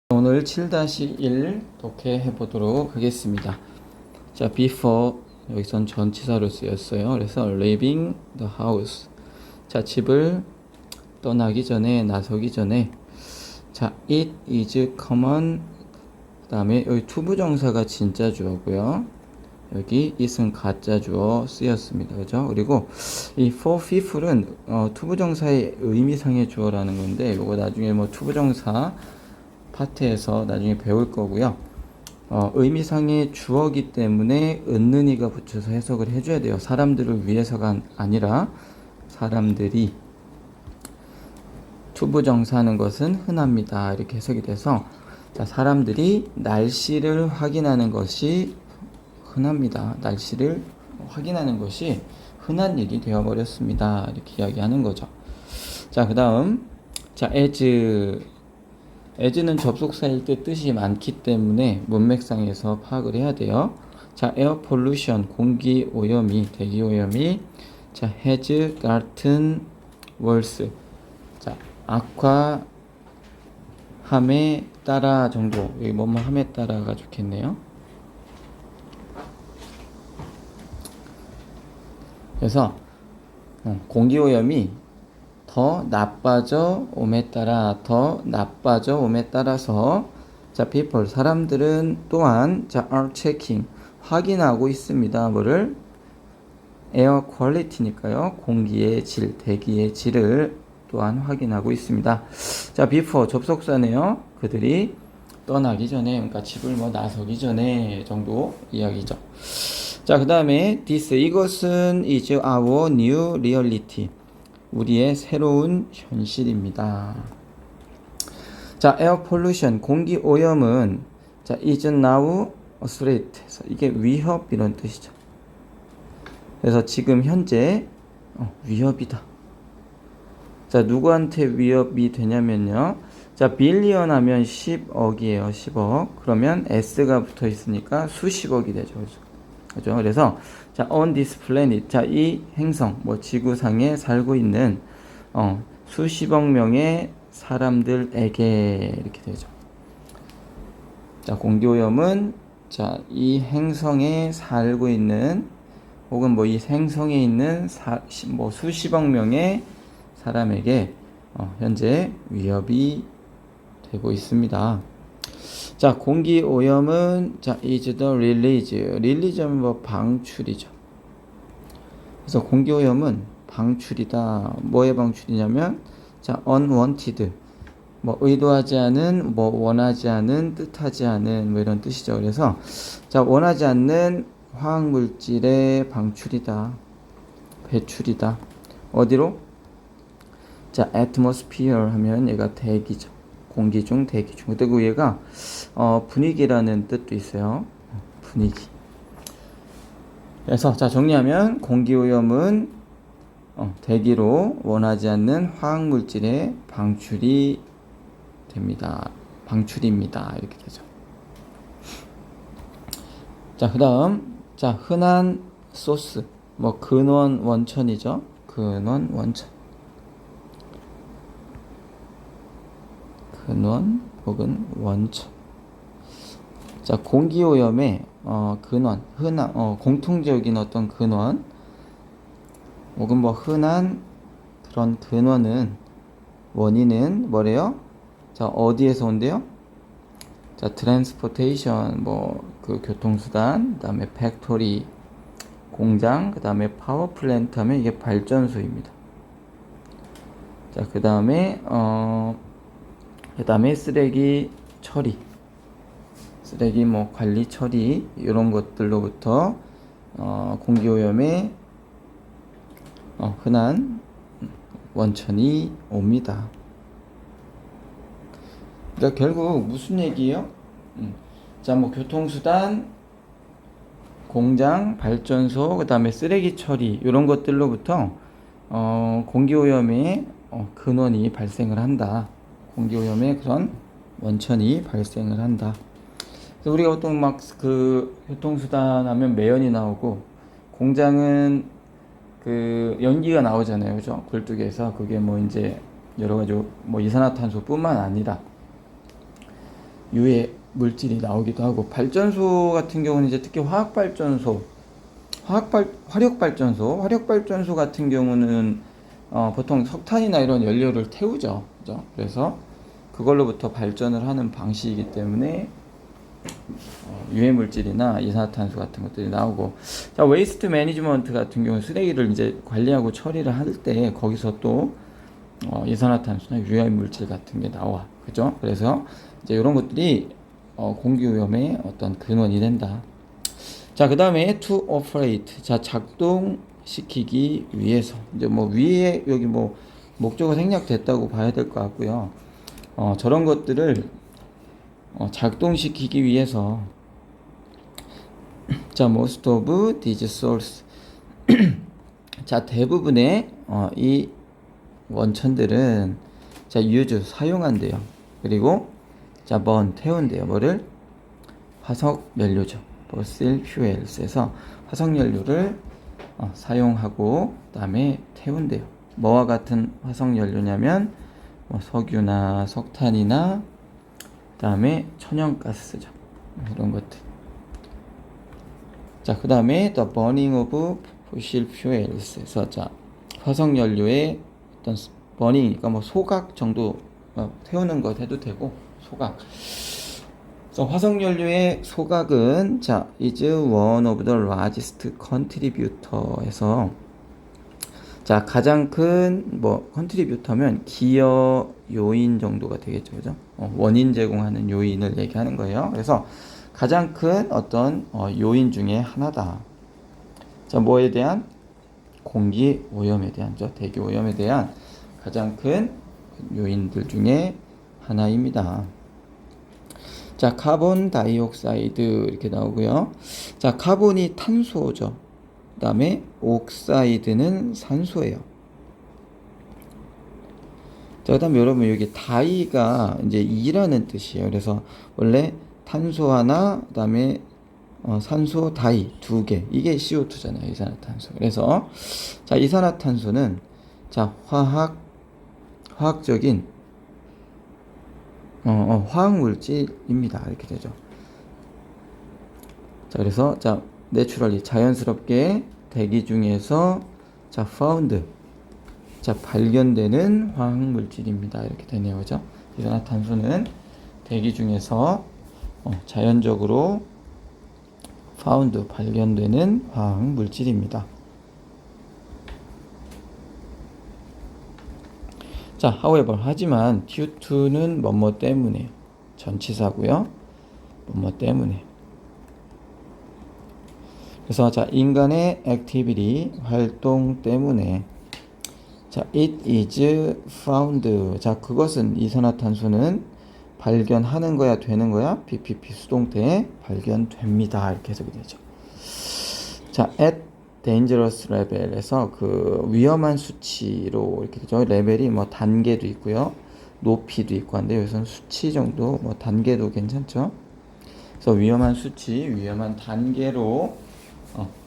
오늘 7-1 독해해 보도록 하겠습니다. 자, before 여기선 전치사로 쓰였어요. 그래서 leaving the house. 자, 집을 떠나기 전에, 나서기 전에. 자, it is common. 그 다음에 여기 투부정사가 진짜 주어고요. 여기 it은 가짜 주어 쓰였습니다. 그죠? 그리고 이 for people은 투부정사의 의미상의 주어라는 건데, 이거 나중에 뭐 투부정사 파트에서 나중에 배울 거고요. 의미상의 주어기 때문에 은는이가 붙여서 해석을 해줘야 돼요. 사람들을 위해서가 아니라 사람들이 투부정사하는 것은 흔합니다. 이렇게 해석이 돼서 자, 사람들이 날씨를 확인하는 것이 흔합니다. 날씨를 확인하는 것이 흔한 일이 되어버렸습니다. 이렇게 이야기하는 거죠. 자, 그 다음 자, as는 접속사일 때 뜻이 많기 때문에 문맥상에서 파악을 해야 돼요. 자, air pollution, 공기 오염이, 대기 오염이, 자, has gotten worse. 자, 악화함에 따라 정도, 여기 뭐뭐 함에 따라가 좋겠네요. 그래서 공기 오염이 더 나빠져 옴에 따라서 자, people 사람들은 또한 자, are checking 확인하고 있습니다. 뭐를? air quality니까요. 공기의 질, 대기의 질을 또한 확인하고 있습니다. 자, before 접속사네요. 그들이 떠나기 전에, 그러니까 집을 뭐 나서기 전에 정도 이야기죠. 자, 그 다음에 this 이것은 is our new reality. 우리의 새로운 현실입니다. 자, air pollution, 공기 오염은 자, is now a threat. 이게 위협 이런 뜻이죠. 그래서 지금 현재 위협이다. 자, 누구한테 위협이 되냐면요. 자, 빌리언 하면 10억이에요. 10억. 그러면 s가 붙어 있으니까 수십억이 되죠. 그죠? 그래서 자, on this planet. 자, 이 행성, 뭐 지구상에 살고 있는 수십억 명의 사람들에게 이렇게 되죠. 자, 공기오염은 자, 이 행성에 살고 있는 혹은 뭐 이 행성에 있는 뭐 수십억 명의 사람에게 현재 위협이 되고 있습니다. 자, 공기 오염은 자, is the release는 뭐 방출이죠. 그래서 공기 오염은 방출이다. 뭐의 방출이냐면 자, unwanted 뭐 의도하지 않은, 뭐 원하지 않은, 뜻하지 않은 뭐 이런 뜻이죠. 그래서 자, 원하지 않는 화학 물질의 방출이다. 배출이다. 어디로? 자, atmosphere 하면 얘가 대기죠. 공기 중, 대기 중. 그리고 얘가 분위기라는 뜻도 있어요. 분위기. 그래서 자, 정리하면 공기오염은 대기로 원하지 않는 화학물질의 방출이 됩니다. 방출입니다. 이렇게 되죠. 자, 그 다음 자, 흔한 소스 뭐 근원 원천이죠. 근원 원천. 근원 혹은 원천. 자, 공기오염의 근원, 흔한 공통적인 어떤 근원 혹은 뭐 흔한 그런 근원은 원인은 뭐래요? 자, 어디에서 온대요? 자, 트랜스포테이션 뭐 그 교통수단, 그다음에 팩토리 공장, 그다음에 파워 플랜트 하면 이게 발전소입니다. 자, 그다음에 쓰레기 처리, 쓰레기 뭐 관리 처리 이런 것들로부터 공기오염의 흔한 원천이 옵니다. 그러니까 결국 무슨 얘기예요? 자, 뭐 교통수단, 공장, 발전소, 그 다음에 쓰레기 처리 이런 것들로부터 공기오염의 근원이 발생을 한다. 공기오염의 그런 원천이 발생을 한다. 그래서 우리가 보통 막 그 교통수단 하면 매연이 나오고 공장은 그 연기가 나오잖아요. 그죠? 굴뚝에서 그게 뭐 이제 여러 가지 뭐 이산화탄소뿐만 아니라 유해 물질이 나오기도 하고, 발전소 같은 경우는 이제 특히 화력발전소 같은 경우는 보통 석탄이나 이런 연료를 태우죠. 그죠? 그래서 그걸로부터 발전을 하는 방식이기 때문에 유해 물질이나 이산화탄소 같은 것들이 나오고, 자, 웨이스트 매니지먼트 같은 경우 쓰레기를 이제 관리하고 처리를 할 때 거기서 또 이산화탄소나 유해 물질 같은 게 나와. 그죠? 그래서 이제 이런 것들이 공기 오염의 어떤 근원이 된다. 자, 그 다음에 to operate. 자, 작동시키기 위해서. 이제 뭐 위에 여기 뭐 목적어 생략됐다고 봐야 될 것 같고요. 저런 것들을 작동시키기 위해서. 자, most of these sources. 자, 대부분의 이 원천들은 자, use 사용한대요. 그리고 자, burn 태운대요. 뭐를? 화석 연료죠. fossil fuels에서 화석 연료를 사용하고 그다음에 태운대요. 뭐와 같은 화석 연료냐면 뭐 석유나 석탄이나 그다음에 천연가스죠. 이런 것들. 자, 그다음에 the burning of fossil fuels에서 자, 화석 연료의 어떤 버닝이니까 뭐 소각 정도 태우는 것 해도 되고, 소각. 그래서 화석 연료의 소각은 자, is one of the largest contributor에서 자, 가장 큰 뭐 컨트리뷰터면 기여 요인 정도가 되겠죠. 그죠? 원인 제공하는 요인을 얘기하는 거예요. 그래서 가장 큰 어떤 요인 중에 하나다. 자, 뭐에 대한? 공기 오염에 대한, 대기 오염에 대한 가장 큰 요인들 중에 하나입니다. 자, 카본 다이옥사이드 이렇게 나오고요. 자, 카본이 탄소죠. 그 다음에 옥사이드는 산소예요. 자, 그 다음에 여러분 여기 다이가 이제 2라는 뜻이에요. 그래서 원래 탄소 하나, 그 다음에 산소 다이 2개. 이게 CO2잖아요. 이산화탄소. 그래서 자, 이산화탄소는 자, 화학적인 화학물질입니다. 이렇게 되죠. 자, 그래서 자, 내추럴리 자연스럽게 대기 중에서 자, found 자, 발견되는 화학물질입니다. 이렇게 되네요. 그죠? 이산화탄소는 대기 중에서 자연적으로 found 발견되는 화학물질입니다. 자, however 하지만 due to는 뭐뭐 때문에 전치사고요. 뭐뭐 때문에. 그래서 자, 인간의 activity 활동 때문에 자, it is found. 자, 그것은 이산화탄소는 발견하는 거야, 되는 거야? PPP 수동태 발견됩니다. 이렇게 해석이 되죠. 자, at dangerous level에서 그 위험한 수치로 이렇게 되죠. 레벨이 뭐 단계도 있고요. 높이도 있고 한데 여기서는 수치 정도, 뭐 단계도 괜찮죠. 그래서 위험한 수치, 위험한 단계로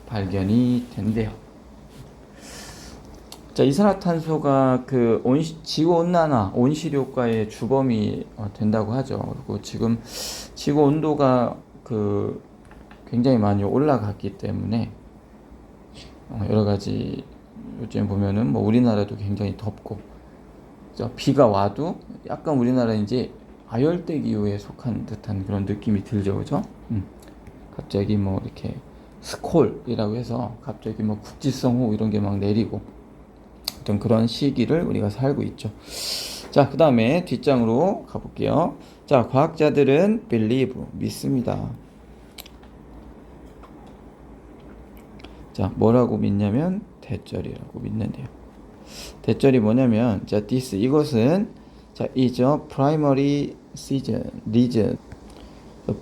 발견이 된대요. 자, 이산화탄소가 그 지구 온난화, 온실 효과의 주범이 된다고 하죠. 그리고 지금 지구 온도가 그 굉장히 많이 올라갔기 때문에 여러 가지 요즘 보면은 뭐 우리나라도 굉장히 덥고 비가 와도 약간 우리나라 이제 아열대 기후에 속한 듯한 그런 느낌이 들죠, 그죠? 갑자기 뭐 이렇게 스콜이라고 해서 갑자기 뭐 국지성호 이런 게 막 내리고 어떤 그런 시기를 우리가 살고 있죠. 자, 그 다음에 뒷장으로 가볼게요. 자, 과학자들은 believe 믿습니다. 자, 뭐라고 믿냐면 대절이라고 믿는데요. 대절이 뭐냐면 자, this 이것은 자, is a primary reason.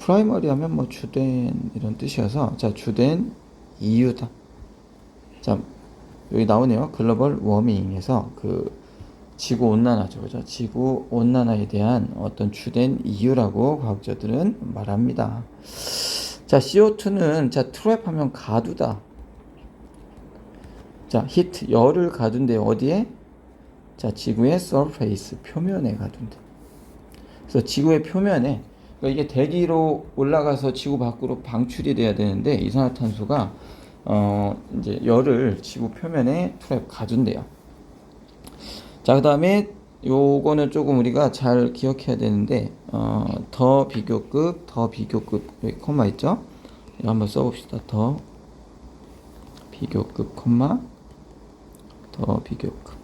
primary 하면 뭐 주된 이런 뜻이어서 자, 주된 이유다. 자, 여기 나오네요. 글로벌 워밍에서 그 지구 온난화죠. 그죠? 지구 온난화에 대한 어떤 주된 이유라고 과학자들은 말합니다. 자, CO2는 자, 트랩하면 가두다. 자, 히트 열을 가둔대요. 어디에? 자, 지구의 surface 표면에 가둔대. 그래서 지구의 표면에 그러니까 이게 대기로 올라가서 지구 밖으로 방출이 돼야 되는데 이산화탄소가 이제 열을 지구 표면에 트랩 가둔대요. 자, 그다음에 요거는 조금 우리가 잘 기억해야 되는데 더 비교급 여기 콤마 있죠? 이거 한번 써봅시다. 더 비교급 콤마 더 비교급.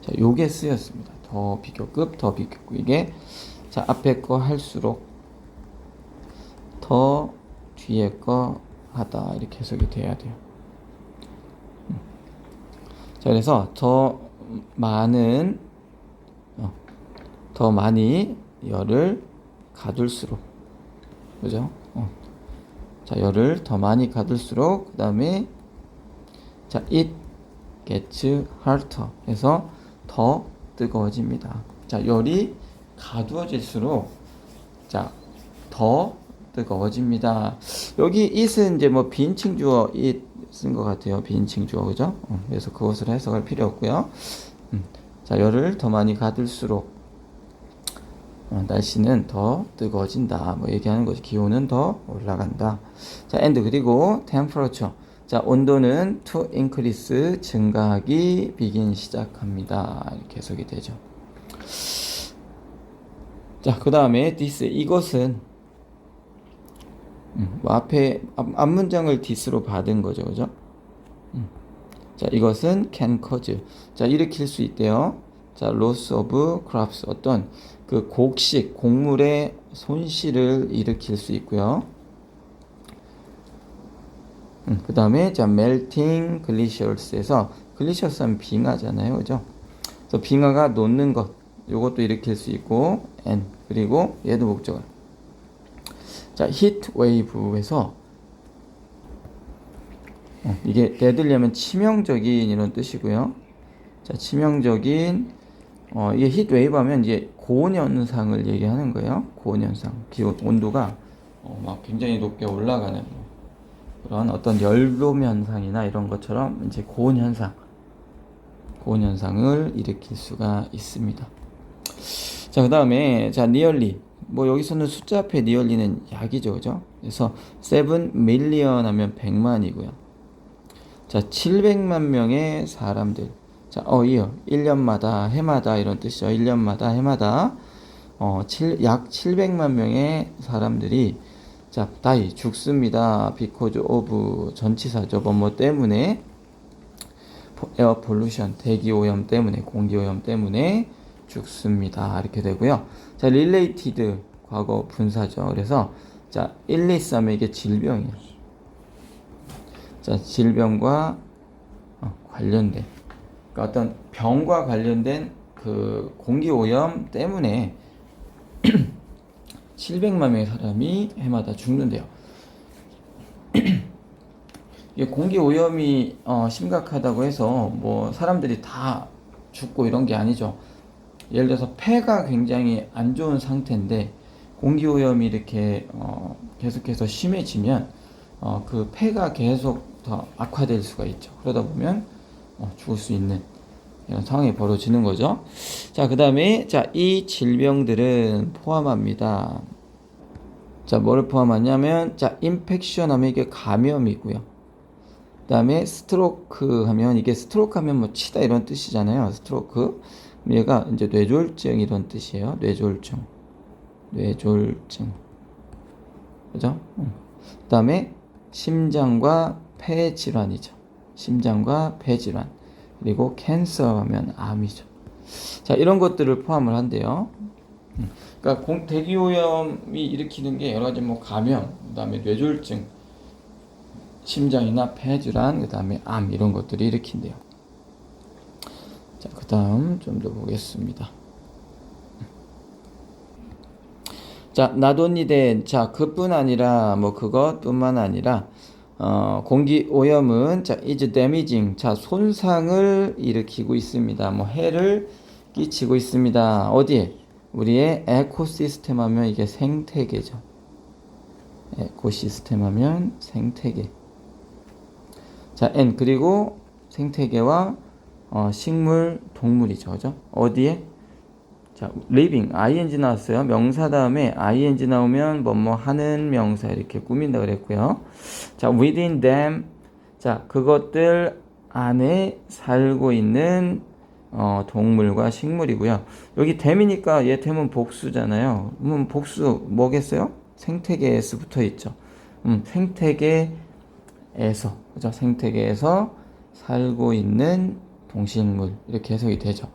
자, 요게 쓰였습니다. 더 비교급 이게 자, 앞에 거 할수록 더 뒤에 거 하다 이렇게 해석이 돼야 돼요. 자, 그래서 더 많이 열을 가둘수록, 그죠? 자, 열을 더 많이 가둘수록, 그 다음에 자, it gets hotter 해서 더 뜨거워집니다. 자, 열이 가두어질수록 자, 더 뜨거워집니다. 여기 it은 이제 뭐 비인칭 주어 it 쓴 것 같아요. 비인칭 주어, 그죠? 그래서 그것을 해석할 필요 없고요. 자, 열을 더 많이 가둘수록 날씨는 더 뜨거워진다. 뭐 얘기하는 거지. 기온은 더 올라간다. 자, and 그리고 temperature. 자, 온도는 to increase 증가하기 begin 시작합니다. 이렇게 해석이 되죠. 자, 그 다음에 this 이것은 뭐 앞 문장을 this로 받은 거죠, 그죠? 자, 이것은 can cause. 자, 일으킬 수 있대요. 자, loss of crops 어떤 그 곡물의 손실을 일으킬 수 있고요. 그 다음에 자, melting glaciers에서 glaciers 하면 빙하잖아요, 그죠? 그래서 빙하가 녹는 것, 요것도 일으킬 수 있고, and 그리고 얘도 목적어. 자, heat wave에서 이게 대들려면 치명적인 이런 뜻이고요. 자, 치명적인 이게 히트 웨이브 하면 이제 고온 현상을 얘기하는 거예요. 고온 현상. 기온 온도가 막 굉장히 높게 올라가는 그런 어떤 열돔 현상이나 이런 것처럼 이제 고온 현상을 일으킬 수가 있습니다. 자, 그다음에 자, nearly 뭐 여기서는 숫자 앞에 nearly는 약이죠, 그죠? 그래서 7 million 하면 100만이고요. 자, 700만 명의 사람들. 자, 이어 1년마다 해마다 이런 뜻이죠. 1년마다 해마다 약 700만 명의 사람들이 자, die 죽습니다. because of 전치사죠. 뭐 때문에 air pollution 대기 오염 때문에 공기 오염 때문에 죽습니다. 이렇게 되고요. 자, related 과거 분사죠. 그래서 자, illness 하면 이게 질병이에요. 자, 질병과 관련된 그러니까 어떤 병과 관련된 그 공기 오염 때문에 700만 명의 사람이 해마다 죽는데요. 이게 공기 오염이 심각하다고 해서 뭐 사람들이 다 죽고 이런 게 아니죠. 예를 들어서 폐가 굉장히 안 좋은 상태인데 공기 오염이 이렇게 계속해서 심해지면 그 폐가 계속 더 악화될 수가 있죠. 그러다 보면 죽을 수 있는 이런 상황이 벌어지는 거죠. 자, 그 다음에 자, 이 질병들은 포함합니다. 자, 뭐를 포함하냐면 자, 인펙션 하면 이게 감염이고요. 그 다음에 스트로크 하면 이게 스트로크 하면 뭐 치다 이런 뜻이잖아요. 스트로크. 얘가 이제 뇌졸중 이런 뜻이에요. 뇌졸중. 그죠? 그 다음에 심장과 폐 질환이죠. 심장과 폐 질환. 그리고 캔서 하면 암이죠. 자, 이런 것들을 포함을 한대요. 그러니까 대기오염이 일으키는 게 여러 가지 뭐 감염, 그다음에 뇌졸중, 심장이나 폐 질환, 그다음에 암 이런 것들이 일으킨대요. 자, 그다음 좀 더 보겠습니다. 자, not only that, 자, 그뿐 아니라 뭐 그것뿐만 아니라 공기 오염은 자, is damaging, 자, 손상을 일으키고 있습니다. 뭐 해를 끼치고 있습니다. 어디에? 우리의 에코시스템 하면 이게 생태계죠. 에코시스템 하면 생태계. 자, and 그리고 생태계와 식물, 동물이죠. 그죠? 어디에? 자, living, ing 나왔어요. 명사 다음에 ing 나오면 뭐뭐 하는 명사 이렇게 꾸민다 그랬고요. 자, within them, 자, 그것들 안에 살고 있는 동물과 식물이고요. 여기 them이니까 얘 them은 복수잖아요. 복수 뭐겠어요? 생태계에 s 붙어 있죠. 생태계에서, 그죠? 생태계에서 살고 있는 동식물 이렇게 해석이 되죠.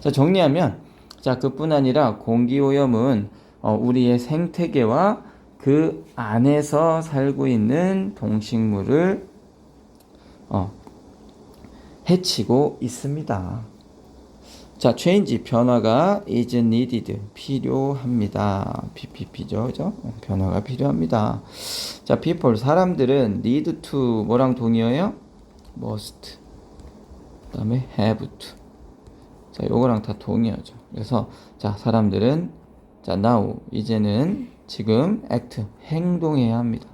자, 정리하면 자, 그뿐 아니라 공기오염은 우리의 생태계와 그 안에서 살고 있는 동식물을 해치고 있습니다. 자, change, 변화가 is needed, 필요합니다. PPP죠, 그죠? 변화가 필요합니다. 자, people, 사람들은 need to 뭐랑 동의어예요? must, 그 다음에 have to. 자, 요거랑 다 동의어죠. 그래서 자, 사람들은 자, now, 이제는 지금 act, 행동해야 합니다.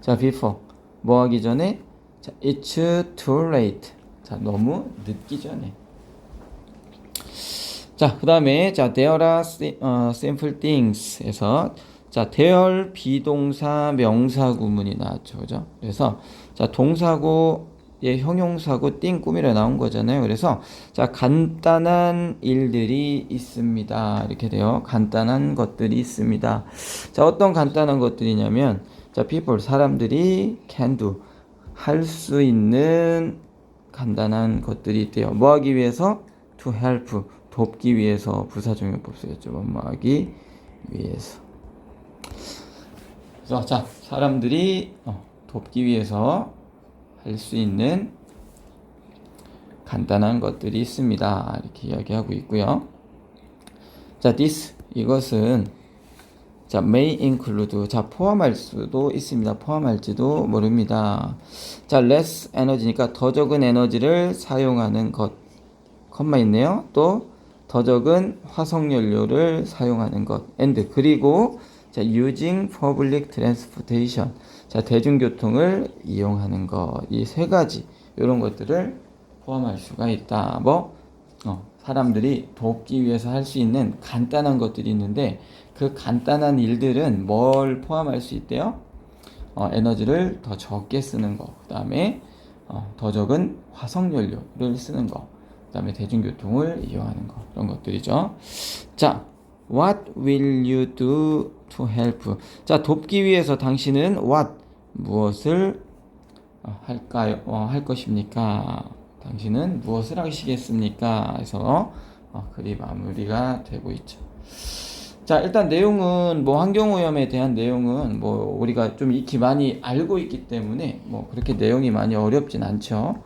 자, before, 뭐 하기 전에? 자, it's too late. 자, 너무 늦기 전에. 자, 그 다음에 자, there are simple things 에서 자, there 비동사 명사 구문이 나왔죠. 그죠? 그래서 자, 동사고 예, 형용사고 띵 꾸미려 나온 거잖아요. 그래서 자, 간단한 일들이 있습니다. 이렇게 돼요. 간단한 것들이 있습니다. 자, 어떤 간단한 것들이냐면 자, people, 사람들이 can do, 할 수 있는 간단한 것들이 있대요. 뭐 하기 위해서? to help, 돕기 위해서. 부사적용법 쓰였죠. 뭐 하기 위해서. 그래서 자, 사람들이 돕기 위해서 할 수 있는 간단한 것들이 있습니다. 이렇게 이야기하고 있고요. 자, this, 이것은 자, may include, 자, 포함할 수도 있습니다. 포함할지도 모릅니다. 자, less energy니까 더 적은 에너지를 사용하는 것. 컴마 있네요. 또 더 적은 화석연료를 사용하는 것. and, 그리고 자, using public transportation, 자, 대중교통을 이용하는 것. 이 세 가지 이런 것들을 포함할 수가 있다. 뭐 사람들이 돕기 위해서 할 수 있는 간단한 것들이 있는데 그 간단한 일들은 뭘 포함할 수 있대요? 에너지를 더 적게 쓰는 거. 그 다음에 더 적은 화석연료를 쓰는 거. 그 다음에 대중교통을 이용하는 거. 이런 것들이죠. 자, what will you do to help? 자, 돕기 위해서 당신은 what, 무엇을 할까요? 할 것입니까? 당신은 무엇을 하시겠습니까? 해서 글이 마무리가 되고 있죠. 자, 일단 내용은 뭐 환경오염에 대한 내용은 뭐 우리가 좀 익히 많이 알고 있기 때문에 뭐 그렇게 내용이 많이 어렵진 않죠.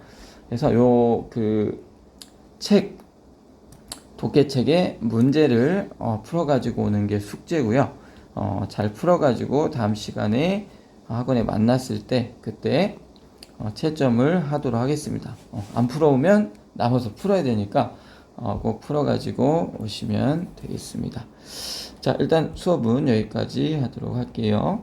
그래서 요 그 책, 독해책의 문제를 풀어가지고 오는 게 숙제고요. 잘 풀어가지고 다음 시간에 학원에 만났을 때 그때 채점을 하도록 하겠습니다. 안 풀어오면 남아서 풀어야 되니까 꼭 풀어가지고 오시면 되겠습니다. 자, 일단 수업은 여기까지 하도록 할게요.